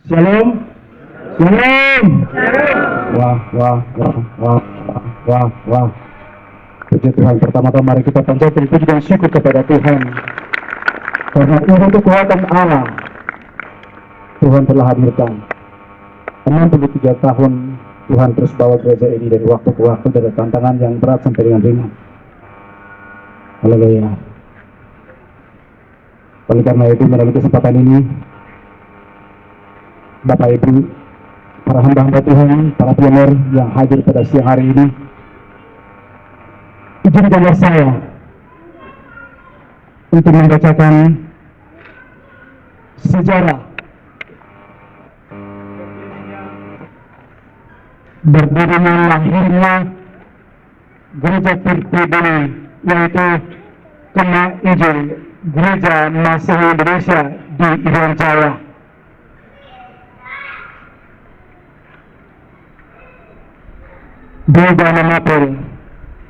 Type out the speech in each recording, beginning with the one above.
Shalom. Shalom. Wah, wah, wah, wah, wah, wah. Puji Tuhan. Pertama-tama mari kita panjatkan puji dan syukur kepada Tuhan. Karena ini kekuatan Allah. Tuhan telah hadirkan. 63 tahun Tuhan terus bawa gereja ini dari waktu ke waktu, dari tantangan yang berat sampai dengan ringan. Haleluya. Oleh karena itu, melalui kesempatan ini, Bapak Ibu, para hamba-hamba Tuhan, para pionir yang hadir pada siang hari ini, izinkanlah saya untuk membacakan sejarah berdirinya lahirnya gereja Tirtobani, yaitu Kema Injil Gereja Masehi Indonesia di Irian Jaya. Bulan April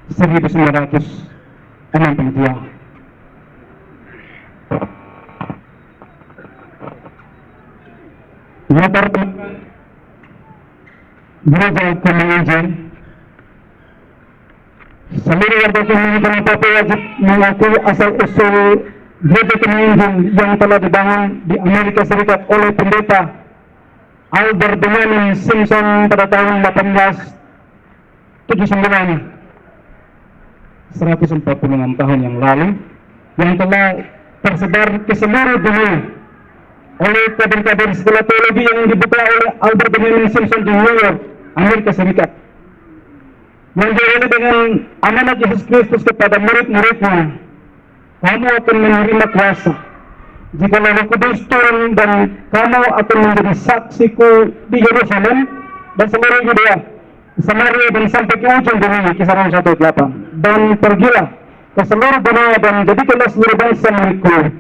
1963. Latar belakang Gereja Kema Injil. Seluruh warga Kema Papua wajib mengakui asal usul Gereja Kema Injil yang telah dibangun di Amerika Serikat oleh pendeta Albert Benjamin Simpson pada tahun 1879, 146 tahun yang lalu, yang telah tersebar ke seluruh dunia oleh kader-kader sekolah teologi yang dibuka oleh Albert Benjamin Simpson di New York, Amerika Serikat, yang diawali dengan amanat Yesus Kristus kepada murid-muridnya. Kamu akan menerima kuasa jika Roh Kudus turun, dan kamu akan menjadi saksiku di Yerusalem dan seluruh Yudea, Samaria, dan sampai ke ujung dunia. Kisah 1:8. Dan pergilah ke seluruh dunia dan jadikanlah seluruh bangsa milikku.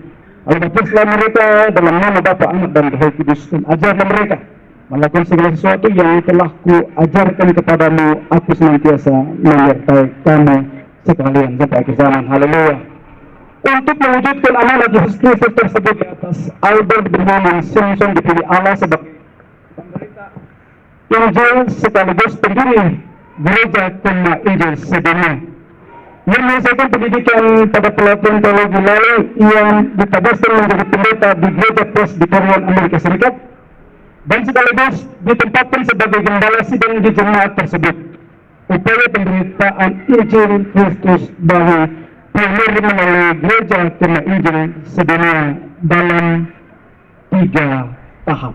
Lalu baptislah mereka dalam nama Bapa, Anak, dan Roh Kudus, dan ajarlah mereka melakukan segala sesuatu yang telah kuajarkan kepadamu. Aku senantiasa menyertai kamu sekalian sampai akhir zaman. Haleluya. Untuk mewujudkan amanat Yesus Kristus tersebut di atas, Albert Benjamin Simpson dipilih Allah sebagai penderita Injil sekaligus pendiri Gereja Kema Injil sedunia. Ia menyelesaikan pendidikan pada pelatihan teologi, lalu ia ditabaskan menjadi pendeta di Gereja Presbyterian Amerika Serikat dan sekaligus ditempatkan sebagai gembala sidang di jemaat tersebut. Upaya pemberitaan Injil Kristus bagi pionir melalui Gereja Kema Injil sedunia dalam 3 tahap.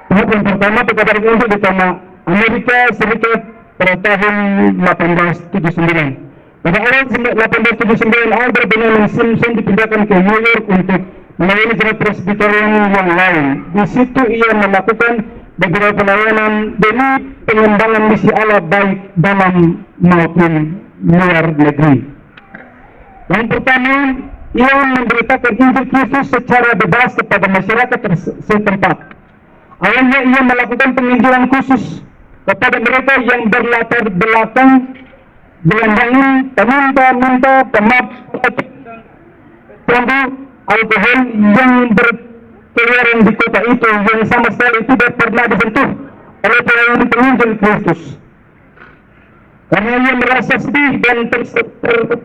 Tahap yang pertama, pekabaran Injil di tanah Amerika Serikat pada tahun 1879. Pada awal 1879, Albert Benjamin Simpson dipindahkan ke New York untuk melayani jemaat Presbyterian yang lain. Di situ ia melakukan beberapa pelayanan demi pengembangan misi Allah baik dalam maupun luar negeri. Yang pertama, ia memberitakan Injil Kristus secara bebas kepada masyarakat setempat. Awalnya ia melakukan penginjilan khusus kepada mereka yang berlatar belakang gelandangan, peminta-minta, pemaaf, pemabuk alkohol yang berkeliaran di kota itu, yang sama sekali tidak pernah disentuh oleh pelayanan penginjil Kristus. Karena ia merasa sedih dan tertekan untuk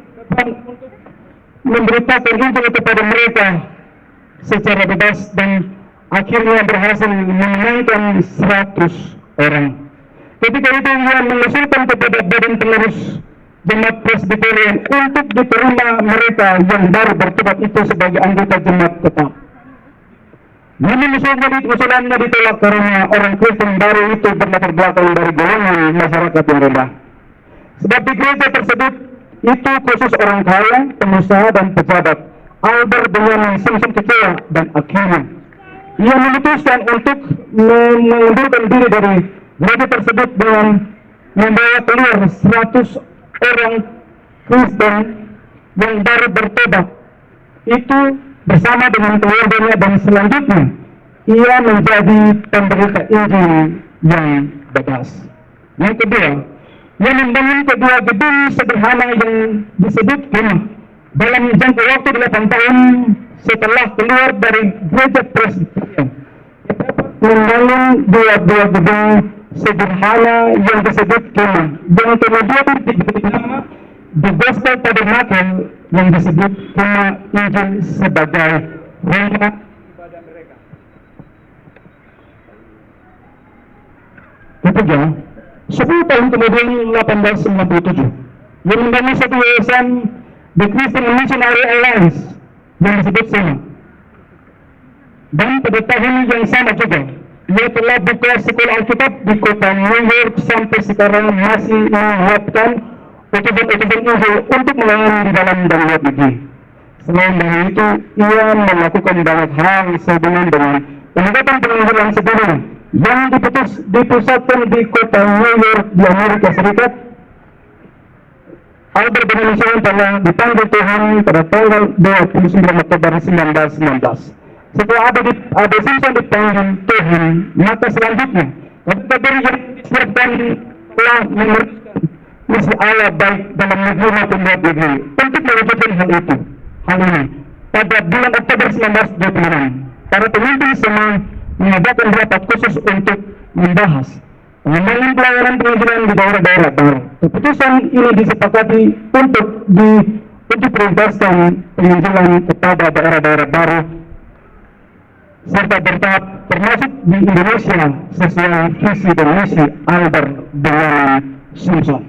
memberitakan Injil kepada mereka secara bebas, dan akhirnya berhasil memenangkan 100 orang. Ketika itu ia mengusulkan kepada badan pengurus jemaat Presbyterian untuk diterima mereka yang baru bertobat itu sebagai anggota jemaat tetap. Namun usulannya ditolak karena orang Kristen baru itu berlatar belakang dari golongan masyarakat yang rendah. Sebab di gereja tersebut itu khusus orang kaya, pengusaha, dan pejabat. Albert Benjamin Simpson kecewa dan akhirnya ia memutuskan untuk mengundurkan diri dari gereja tersebut dengan membawa keluar 100 orang Kristen yang baru bertobat itu bersama dengan keluarganya, dan selanjutnya ia menjadi pemberita Injil yang bebas. Yang kedua, ia membangun kedua gedung sederhana yang disebut kemah dalam jangka waktu 8 tahun setelah keluar dari gereja Presbyterian membangun dua gedung sederhana yang disebut kemah, yang kemudian diberi nama The Gospel Tabernacle yang disebut kemah Injil sebagai rumah ibadah mereka. Ketiga, 10 tahun kemudian 1897 yang membangun satu yayasan The Christian Missionary Alliance yang disebut SEMA. Dan pada tahun yang sama juga ia telah buka sekolah Alkitab di kota New York sampai sekarang masih menyiapkan utusan-utusan Injil untuk melayani di dalam dan luar negeri. Selain dari itu, ia melakukan banyak hal sehubungan dengan peningkatan pengajaran sebelumnya yang dipusatkan di kota New York di Amerika Serikat. Albert Benjamin telah dipanggil Tuhan pada tanggal 29 Oktober 1919. Setelah Abel Simpson dipanggil Tuhan, maka selanjutnya kabar yang diserahkan telah meneruskan misi Allah baik dalam negeri maupun luar negeri untuk mewujudkan hal ini. Pada bulan Oktober 1926, para pemimpin semua mengadakan rapat khusus untuk membahas pengembangan pelayanan penginjilan di daerah-daerah baru. Keputusan ini disepakati untuk diprioritaskan penginjilan kepada daerah-daerah baru serta bertahap termasuk di Indonesia sesuai visi dan misi Albert Benjamin Simpson.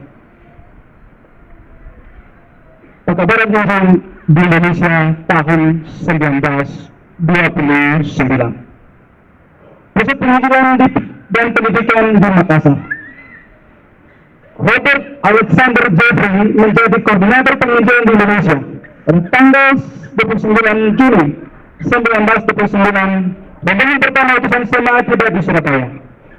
Pekabaran Injil di Indonesia tahun 1929. Pusat penginjilan dan pendidikan di Makassar. Robert Alexander Jeffrey menjadi koordinator penginjilan di Indonesia pada tanggal 29 Juni 1929. Rombongan pertama utusan SEMA tiba di Surabaya.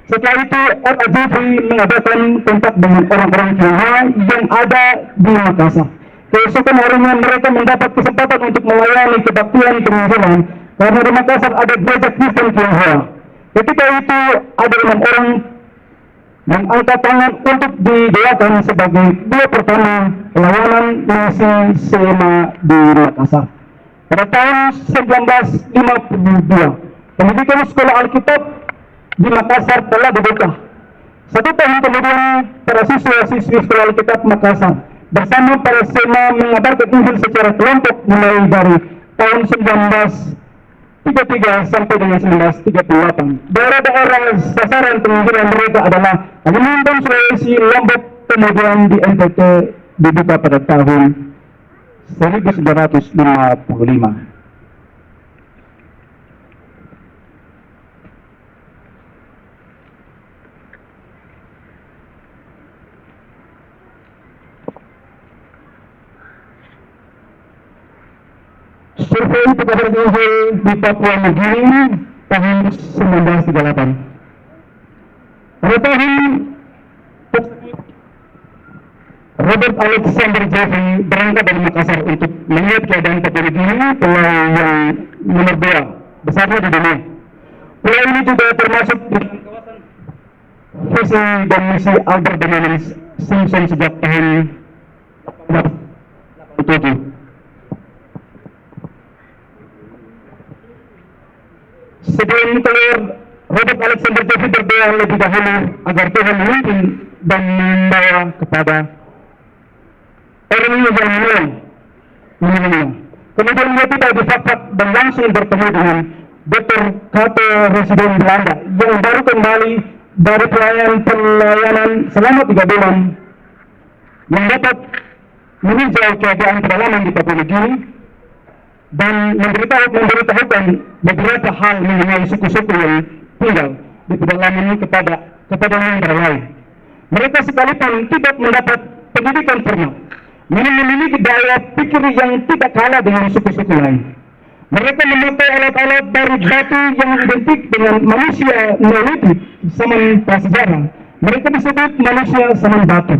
Setelah itu, R.A. Jeffrey mengadakan kontak dengan orang-orang Tionghoa yang ada di Makassar. Keesokan harinya mereka mendapat kesempatan untuk melayani kebaktian penginjilan karena di Makassar ada gereja Kristen Tionghoa. Ketika itu ada 6 orang mengangkat tangan untuk didoakan sebagai dua pertama pelayanan misi SEMA di Makassar. Pada tahun 1952, pendidikan sekolah Alkitab di Makassar telah dibuka. 1 tahun kemudian, para siswa-siswi sekolah Alkitab Makassar bersama para SEMA mengabarkan Injil secara kelompok mulai dari tahun 1933 sampai dengan 1938. Daerah-daerah sasaran penginjilan mereka adalah Kalimantan, Sulawesi, Lombok, kemudian di NTT dibuka pada tahun 1955. Survei pekabaran Injil di Papua Nugini tahun 1938. Pada tahun Robert Alexander Jeffrey berangkat dari Makassar untuk melihat keadaan Papua Nugini, pulau yang nomor 2 besarnya di dunia. Pulau ini juga termasuk di kawasan visi dan misi Albert Benjamin Simpson sejak tahun 1987. Sebelum keluar, Robert Alexander Jeffrey berdoa lebih dahulu agar Tuhan memimpin dan membawa kepada orang yang menolong. Kemudian dia tidak difakfak dan langsung bertemu dengan Dr. Kato Residen Belanda yang baru kembali dari pelayanan selama 3 bulan yang dapat meninjau keadaan pedalaman di Papua Nugini dan memberitahukan beberapa hal mengenai suku-suku yang tinggal di pedalaman ini kepada negara lain. Mereka sekalipun tidak mendapat pendidikan formal, namun memiliki daya pikir yang tidak kalah dengan suku-suku lain. Mereka memakai alat-alat dari batu yang identik dengan manusia Neolitik zaman prasejarah. Mereka disebut manusia zaman batu.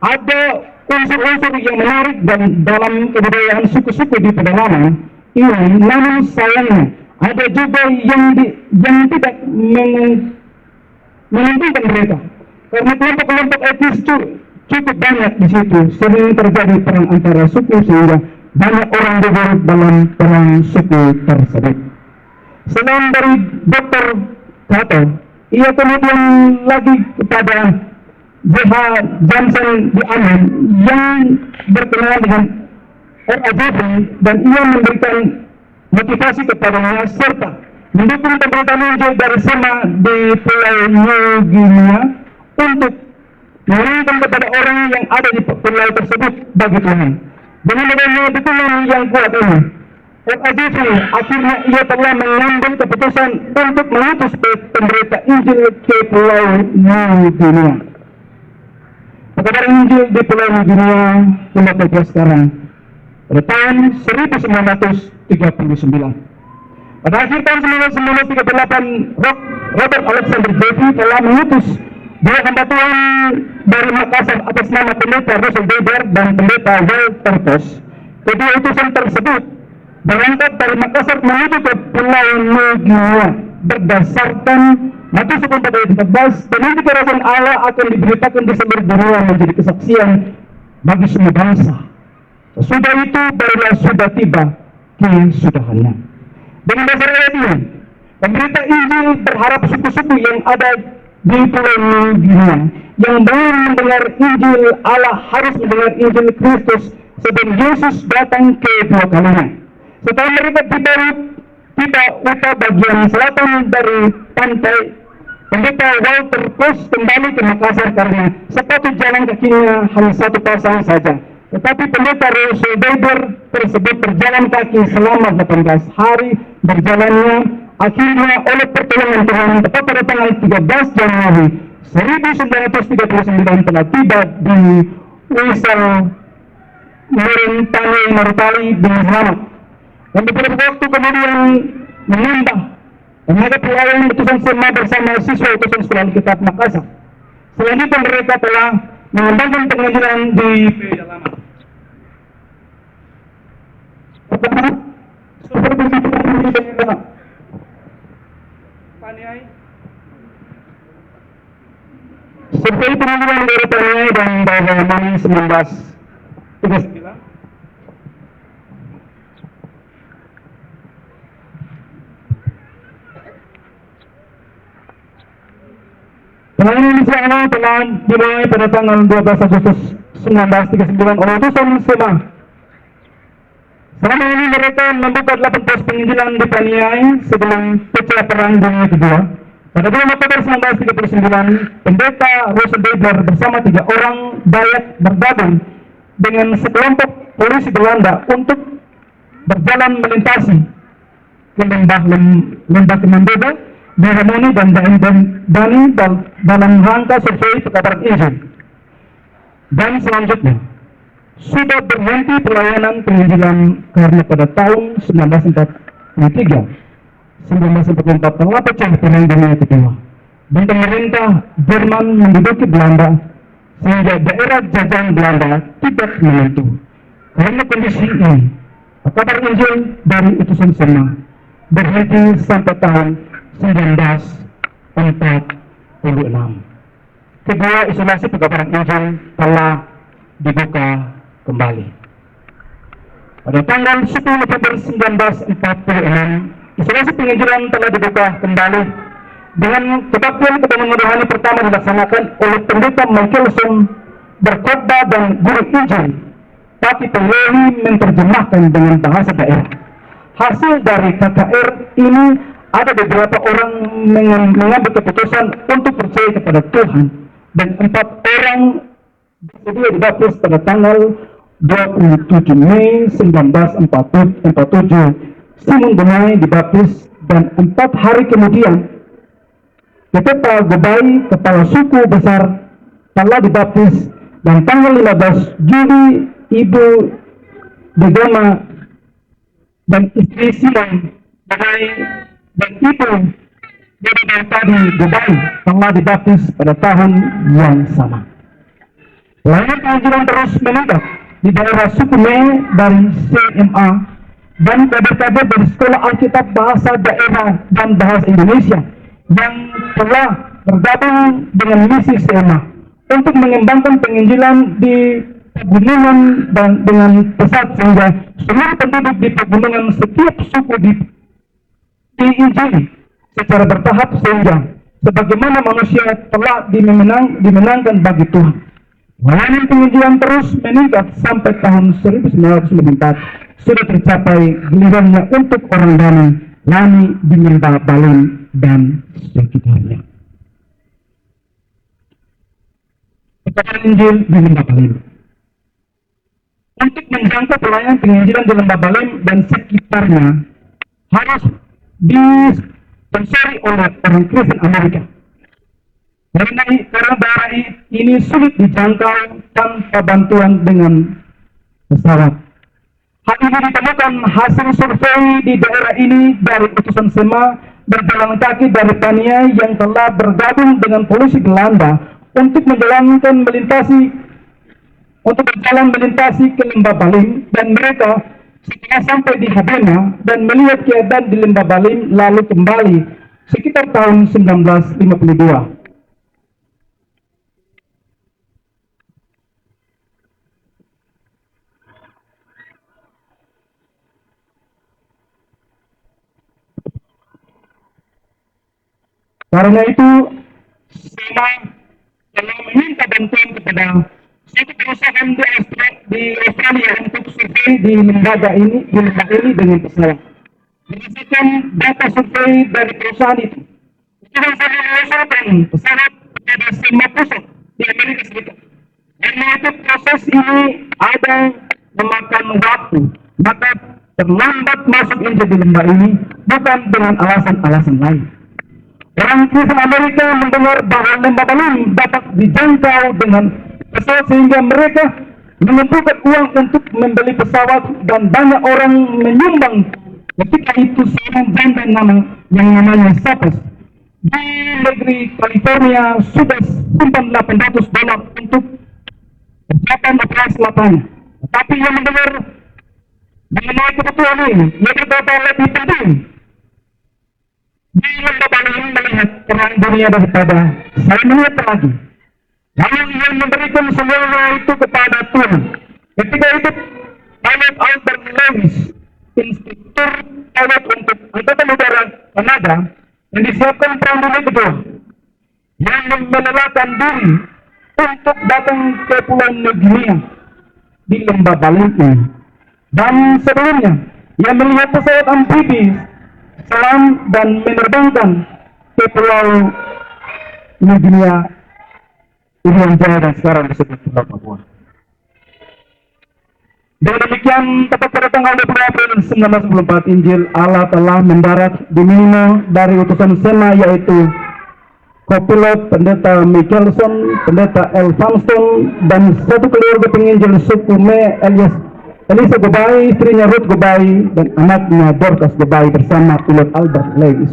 Ada unsur-unsur yang menarik dan dalam kebudayaan suku-suku di pedalaman ini, namun sayangnya ada juga yang tidak menguntungkan mereka karena kelompok-kelompok etnis cukup banyak di situ, sering terjadi perang antara suku sehingga banyak orang gugur dalam perang suku tersebut. Selain dari Dr. Kato, ia kemudian lagi kepada J.H. Johnson di Amen yang berkenaan dengan RAJV, dan ia memberikan motivasi kepadanya serta mendukung pemberitaan Injil dari SEMA di Pulau New Guinea untuk mengirimkan kepada orang yang ada di pulau tersebut bagi Tuhan. Dengan adanya dukungan yang kuat ini, RAJV akhirnya ia telah mengambil keputusan untuk mengutus pemberita Injil ke Pulau New Guinea. Perkabaran Injil di Pulau New Guinea lembaga sekarang pada tahun 1939. Pada akhir tahun 1938, Robert Alexander Jeffrey telah mengutus dua hamba Tuhan dari Makassar atas nama pendeta Russell Weber dan pendeta Walter Post. Kedua utusan tersebut berangkat dari Makassar menuju ke Pulau New Guinea berdasarkan Matius 4 ayat 14, dan nanti kerajaan Allah akan diberitakan di seluruh dunia menjadi kesaksian bagi semua bangsa. Sesudah itu barulah sudah tiba kesudahannya. Dengan dasar ayat ini, pemberita Injil berharap suku-suku yang ada di Pulau New Guinea yang belum mendengar Injil Allah harus mendengar Injil Kristus sebelum Yesus datang kedua kalinya. Setelah mereka tiba utara bagian selatan dari pantai, pendeta Walter Post kembali ke Makassar karena sepatu jalan kakinya hanya satu pasang saja. Tetapi pendeta Russell Weber tersebut berjalan kaki selama 18 hari berjalannya. Akhirnya oleh pertolongan Tuhan tepat pada tanggal 13 Januari 1939 telah tiba di Wisal Merentani dengan selamat. Dan beberapa waktu kemudian menambah tenaga pelayan utusan SEMA bersama siswa utusan sekolah Alkitab Makassar. Selanjutnya mereka telah mengembangkan pengajian di pedalaman. Pertama, seperti pengajian dari Paniai dan Bagaimana 1939. Pengajian ini telah dimulai pada tanggal 12 Agustus 1939 oleh utusan SEMA. Selama ini mereka membuka 8 pos penginjilan di Paniai sebelum pecah perang dunia kedua. Pada bulan Oktober 1939, pendeta Russell Weber bersama 3 orang Dayak bergabung dengan sekelompok polisi Belanda untuk berjalan melintasi ke lembah Kemambeba, Meramoni dan Dani dalam rangka survei perkabaran Injil. Dan selanjutnya sudah berhenti pelayanan penginjilan karena pada tahun 1944 telah pecah perang dunia kedua dan pemerintah Jerman menduduki Belanda sehingga daerah jajahan Belanda tidak menentu. Karena kondisi ini, perkabaran Injil dari utusan SEMA berhenti sampai tahun 1946. Kedua isolasi perkabaran Injil telah dibuka kembali. Pada tanggal 10 November 1946, isolasi penginjilan telah dibuka kembali dengan kebaktian kebenaran rohani pertama dilaksanakan oleh pendeta Michelson berkhotbah dan guru Injil, tapi Pelehi menerjemahkan dengan bahasa daerah. Hasil dari KKR ini ada beberapa orang mengambil keputusan untuk percaya kepada Tuhan dan 4 orang bersedia dibaptis pada tanggal 27 Mei 1947. Simon Benai dibaptis dan 4 hari kemudian Ketepa Gobai, kepala suku besar, telah dibaptis, dan tanggal 15 Juli Ibu Begama dan istri Simon Benai dan Ibu Tadi Gobai telah dibaptis pada tahun yang sama. Pelayanan pengajian terus meningkat di daerah suku Me dari CMA dan kader-kader dari Sekolah Alkitab Bahasa Daerah dan Bahasa Indonesia yang telah bergabung dengan misi SEMA untuk mengembangkan penginjilan di pegunungan dan dengan pesat sehingga seluruh penduduk di pegunungan setiap suku diinjili secara bertahap sehingga sebagaimana manusia telah dimenangkan bagi Tuhan. Layanan penginjilan terus meningkat sampai tahun 1994 sudah tercapai gilirannya untuk orang Dani, Lani di Lembah Balim dan sekitarnya. Perkataan Injil di Lembah Balim. Untuk menjangkau pelayanan penginjilan di Lembah Balim dan sekitarnya harus disponsori oleh orang Kristen Amerika. Karena daerah ini sulit dijangkau tanpa bantuan dengan pesawat. Hal ini ditemukan hasil survei di daerah ini dari utusan SEMA berjalan kaki dari Pania yang telah bergabung dengan polisi Belanda untuk berjalan melintasi ke Lembah Balim, dan mereka setelah sampai di Habena dan melihat keadaan di Lembah Balim lalu kembali sekitar tahun 1952. Karena itu, SEMA telah meminta bantuan kepada satu perusahaan di Australia untuk survei di lembah ini dengan pesawat. Berdasarkan data survei dari perusahaan itu, kita sangat mengusulkan pesawat kepada SEMA pusat di Amerika Serikat. Karena itu proses ini ada memakan waktu, maka terlambat masuk Injil di lembah ini bukan dengan alasan-alasan lain. Orang Kristen Amerika mendengar bahwa Lembah Balim dapat dijangkau dengan pesawat sehingga mereka mengumpulkan uang untuk membeli pesawat, dan banyak orang menyumbang ketika itu seorang janda yang namanya Sapes di negeri California sudah simpan $800 untuk persiapan operasi lapangan. Tapi yang mendengar mengenai kebutuhan ini, mereka dapat lebih penting di Lembah Balim melihat terang dunia daripada saya melihat lagi. Lalu yang memberikan semuanya itu kepada Tuhan. Ketika itu pilot Albert Lewis, instruktur pilot untuk Angkatan Udara Kanada yang disiapkan perang dunia kedua, yang menelakan diri untuk datang ke Pulau New Guinea di Lembah Balim ini. Dan sebelumnya, yang melihat pesawat amfibi selam dan menerbangkan ke Pulau New Guinea, Irian Jaya, dan sekarang disebut Pulau Papua. Dan demikian tepat pada tanggal 20 April 1944 Injil Allah telah mendarat di Minimo dari utusan SEMA, yaitu Kopilot Pendeta Michelson, Pendeta L. Farnston, dan satu keluarga penginjil suku Me Elisa Gobai, istrinya Ruth Gobai, dan anaknya Dorcas Gobai bersama pilot Albert Lewis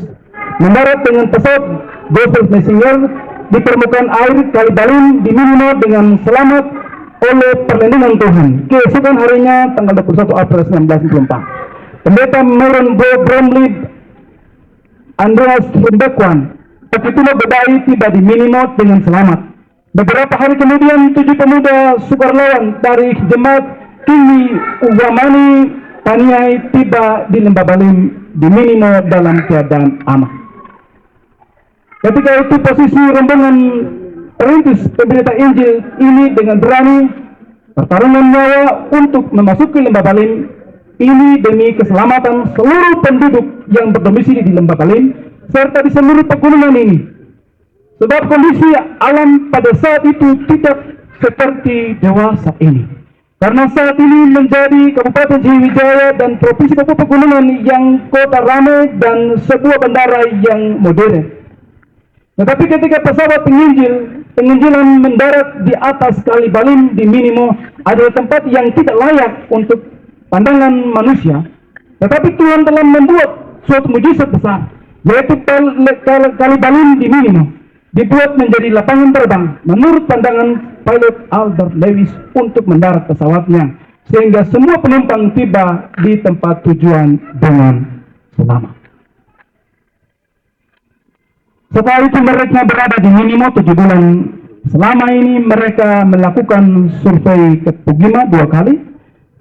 mendarat dengan pesawat Gospel Messenger di permukaan air Kali Balim di Minimo dengan selamat oleh perlindungan Tuhan. Keesokan harinya tanggal 21 April 1994, Pendeta Myron Bromley, Andreas Rumbekwan, Kapitulo Gobai tiba di Minimo dengan selamat. Beberapa hari kemudian 7 pemuda sukarelawan dari jemaat Kini Ugamani Paniai tiba di Lembah Balim di Minimo dalam keadaan aman. Ketika itu posisi rombongan perintis pemberita Injil ini dengan berani pertarungan nyawa untuk memasuki Lembah Balim ini demi keselamatan seluruh penduduk yang berdomisili di Lembah Balim serta di seluruh pegunungan ini. Sebab kondisi alam pada saat itu tidak seperti dewasa ini. Karena saat ini menjadi Kabupaten Sriwijaya dan Provinsi Papua Pegunungan yang kota ramai dan sebuah bandara yang modern. Tetapi ketika pesawat penginjilan mendarat di atas Kali Balim di Minimo adalah tempat yang tidak layak untuk pandangan manusia. Tetapi Tuhan telah membuat suatu mujizat besar, yaitu Kali Balim di Minimo dibuat menjadi lapangan terbang menurut pandangan pilot Albert Lewis untuk mendarat pesawatnya, sehingga semua penumpang tiba di tempat tujuan dengan selamat. Setelah itu mereka berada di Minimo 7 bulan Selama ini mereka melakukan survei ke Pugima 2 kali.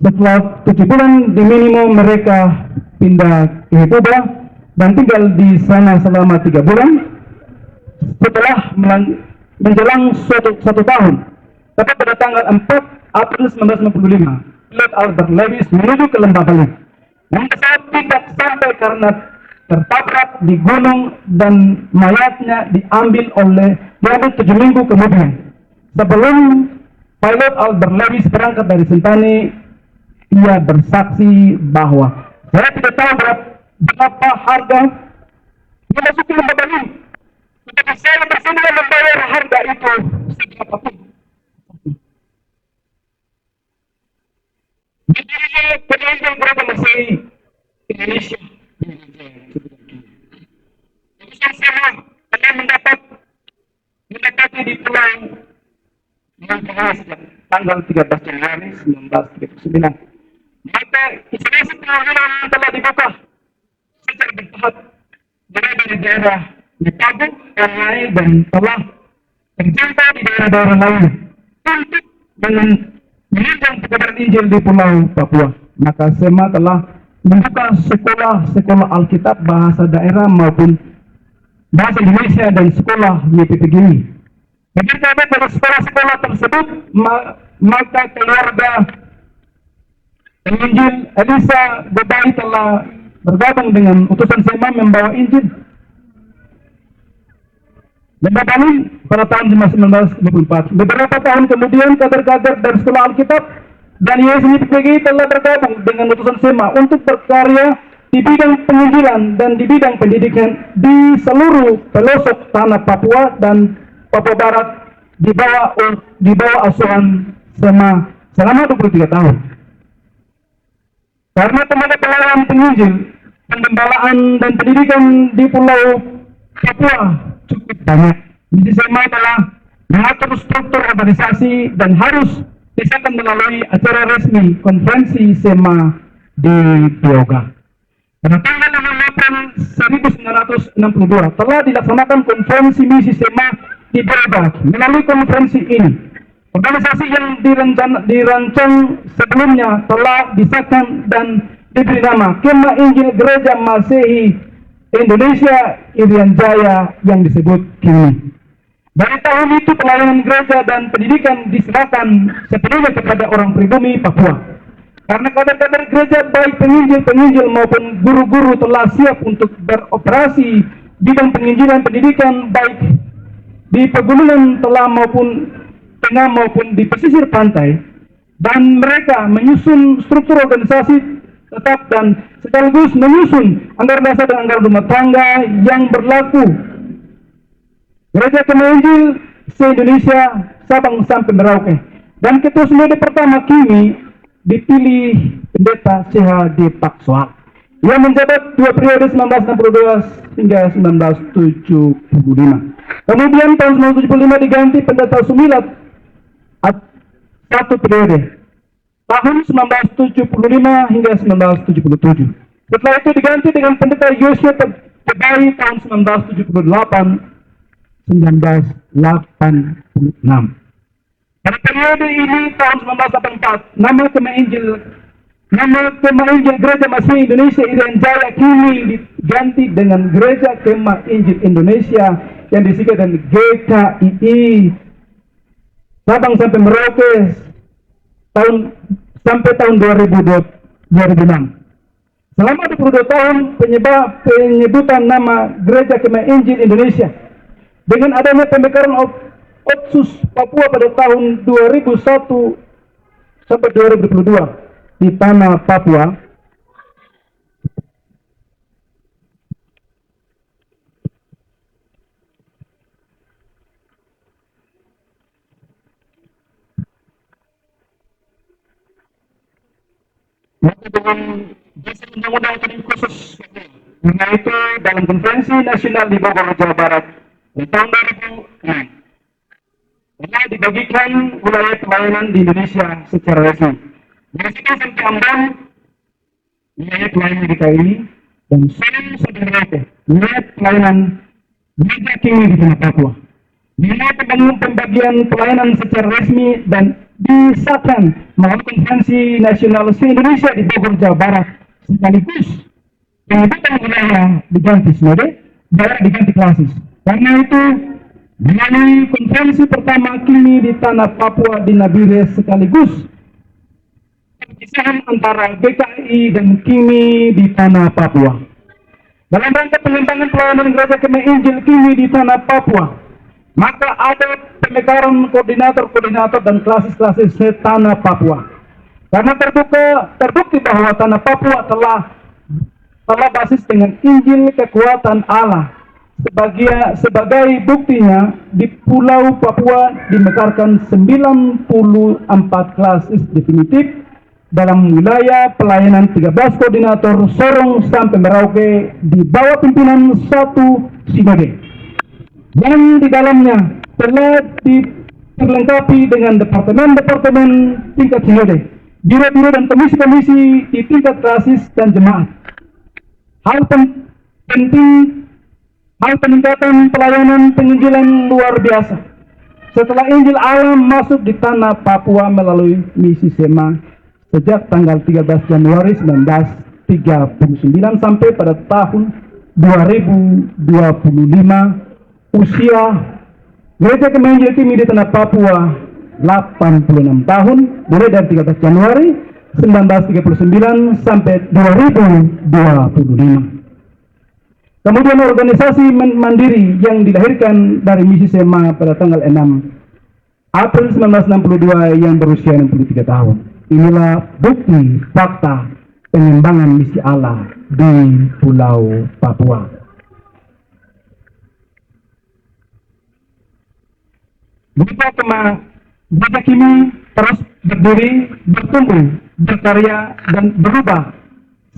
Setelah 7 bulan di minimum mereka pindah ke Toba dan tinggal di sana selama 3 bulan. Setelah menjelang satu tahun, tepat pada tanggal 4 April 1995, pilot Albert Lewis menuju ke Lembah Baliem. Namun pesawat tidak sampai karena tertabrak di gunung dan mayatnya diambil 7 minggu kemudian. Sebelum pilot Albert Lewis berangkat dari Sentani, ia bersaksi bahwa saya tidak tahu berapa harga memasuki Lembah Baliem. Tetapi saya bersedia membayar harga itu seberapapun. Berdirinya penelitian berapa masih Indonesia. Urusan sama akan mendapati di pulau Mangkahara sejak tanggal 13 Januari 1939. Maka instalasi penelitian telah dibuka secara bertahap dari daerah Nipagu, Erlai, dan telah terjangkau di daerah-daerah lain untuk menunjang kebenaran Injil di Pulau Papua. Maka SEMA telah membuka sekolah Alkitab bahasa daerah maupun bahasa Indonesia dan sekolah YPPGI. Bagi kami dari sekolah-sekolah tersebut, maka keluarga penginjil Elisa Bebai telah bergabung dengan utusan SEMA membawa Injil. Lembah Baliem pada tahun 1924. Beberapa tahun kemudian kader-kader dari sekolah Alkitab dan YPPGI telah bergabung dengan utusan SEMA untuk berkarya di bidang penginjilan dan di bidang pendidikan di seluruh pelosok tanah Papua dan Papua Barat di bawah asuhan SEMA selama 23 tahun. Karena tenaga pelayanan penginjil, pengembalaan dan pendidikan di Pulau Papua cukup banyak. Jadi SEMA telah mengatur struktur organisasi dan harus disahkan melalui acara resmi konferensi SEMA di Bioga. Pada tanggal 6 April 1962 telah dilaksanakan konferensi misi SEMA di Bioga. Melalui konferensi ini, organisasi yang dirancang sebelumnya telah disahkan dan diberi nama Kemah Injil Gereja Masehi Indonesia Irian Jaya yang disebut KIMI. Dari tahun itu pelayanan gereja dan pendidikan diserahkan sepenuhnya kepada orang pribumi Papua. Karena kader-kader gereja baik penginjil maupun guru-guru telah siap untuk beroperasi bidang penginjilan pendidikan baik di pegunungan tengah maupun di pesisir pantai, dan mereka menyusun struktur organisasi tetap dan sekaligus menyusun anggaran dasar dan anggaran rumah tangga yang berlaku. Gereja Kemah Injil se-Indonesia Sabang sampai Merauke, dan ketua sinode pertama KIMI dipilih Pendeta CHD Paksoal yang menjabat 2 periode 1962 hingga 1975. Kemudian tahun 1975 diganti Pendeta Sumilat 1 periode tahun 1975 hingga 1977. Setelah itu diganti dengan Pendeta Yosef Bebai tahun 1976. Pada periode ini tahun 1984, nama Kemah Injil Gereja Masehi Indonesia Irian Jaya kini diganti dengan Gereja Kemah Injil Indonesia yang disingkat dengan GKII Sabang sampai Merauke sampai tahun 2006. Selama 22 tahun penyebutan nama Gereja Kemah Injil Indonesia dengan adanya pemekaran Otsus Papua pada tahun 2001 sampai 2022 di tanah Papua, maka dengan dasar undang-undang khusus Papua, karena itu dalam konferensi nasional di Bogor, Jawa Barat tahun 2006 telah dibagikan wilayah pelayanan di Indonesia secara resmi. Dari situ sampai Ambon, wilayah pelayanan DKI, dan Solo sampai Merauke, wilayah pelayanan Gereja KIMI di tanah Papua. Nilai pembagian pelayanan secara resmi dan disahkan melalui Konferensi Nasional se-Indonesia di Bogor, Jawa Barat, sekaligus penyebutan wilayah diganti sinode, daerah diganti klasis. Karena itu, melalui konferensi pertama kini di tanah Papua di Nabire, sekaligus perpisahan antara GKI dan KIMI di tanah Papua. Dalam rangka pengembangan pelayanan Gereja Kemah Injil KIMI di tanah Papua, maka ada pemekaran koordinator-koordinator dan klasis-klasis tanah Papua. Karena terbukti bahwa tanah Papua telah basis dengan Injil kekuatan Allah. Sebagai buktinya, di Pulau Papua dimekarkan 94 klasis definitif dalam wilayah pelayanan 13 koordinator Sorong sampai Merauke di bawah pimpinan satu sinode. Yang di dalamnya telah diperlengkapi dengan departemen-departemen tingkat sinode, biro-biro dan komisi-komisi di tingkat klasis dan jemaat. Hal peningkatan pelayanan penginjilan luar biasa. Setelah Injil Alam masuk di tanah Papua melalui misi SEMA sejak tanggal 13 Januari 1939 sampai pada tahun 2025, usia Gereja Kemah Injil KIMI di tanah Papua 86 tahun, mulai dari 13 Januari 1939 sampai 2025. Kemudian organisasi mandiri yang dilahirkan dari misi SEMA pada tanggal 6 April 1962 yang berusia 63 tahun. Inilah bukti fakta pengembangan misi Allah di Pulau Papua. Gereja KIMI terus berdiri, bertumbuh, berkarya, dan berubah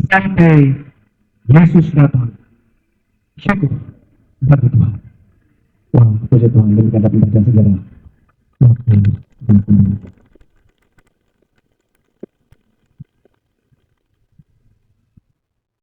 sampai Yesus datang. Syukur bagi Tuhan. Wah, puji Tuhan, demikian dapat pembacaan sejarah.